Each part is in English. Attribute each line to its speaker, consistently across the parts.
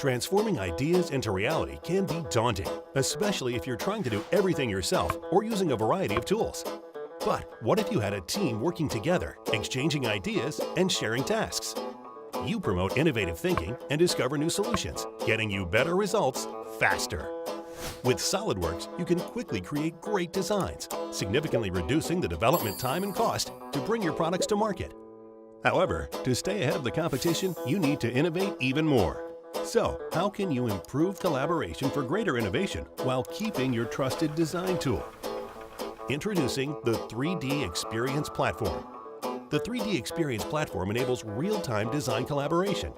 Speaker 1: Transforming ideas into reality can be daunting, especially if you're trying to do everything yourself or using a variety of tools. But what if you had a team working together, exchanging ideas and sharing tasks? You promote innovative thinking and discover new solutions, getting you better results faster. With SOLIDWORKS, you can quickly create great designs, significantly reducing the development time and cost to bring your products to market. However, to stay ahead of the competition, you need to innovate even more. So, how can you improve collaboration for greater innovation while keeping your trusted design tool? Introducing the 3DEXPERIENCE platform. The 3DEXPERIENCE platform enables real-time design collaboration.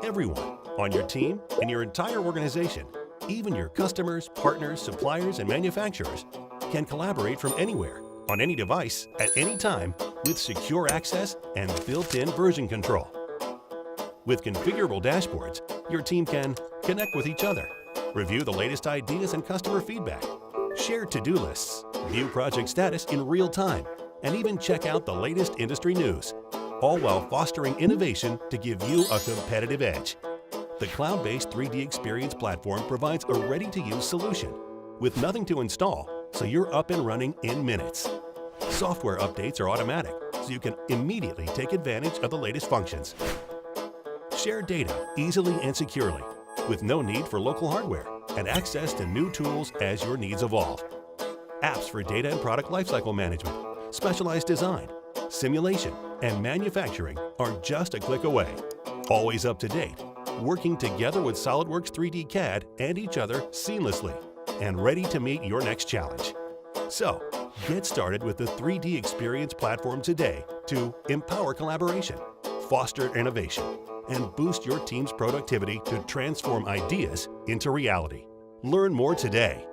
Speaker 1: Everyone, on your team and your entire organization, even your customers, partners, suppliers, and manufacturers, can collaborate from anywhere, on any device, at any time, with secure access and built-in version control. With configurable dashboards, your team can connect with each other, review the latest ideas and customer feedback, share to-do lists, view project status in real time, and even check out the latest industry news, all while fostering innovation to give you a competitive edge. The cloud-based 3DEXPERIENCE platform provides a ready-to-use solution with nothing to install, so you're up and running in minutes. Software updates are automatic, so you can immediately take advantage of the latest functions. Share data easily and securely, with no need for local hardware, and access to new tools as your needs evolve. Apps for data and product lifecycle management, specialized design, simulation, and manufacturing are just a click away. Always up to date, working together with SOLIDWORKS 3D CAD and each other seamlessly, and ready to meet your next challenge. So, get started with the 3DEXPERIENCE platform today to empower collaboration, foster innovation, and boost your team's productivity to transform ideas into reality. Learn more today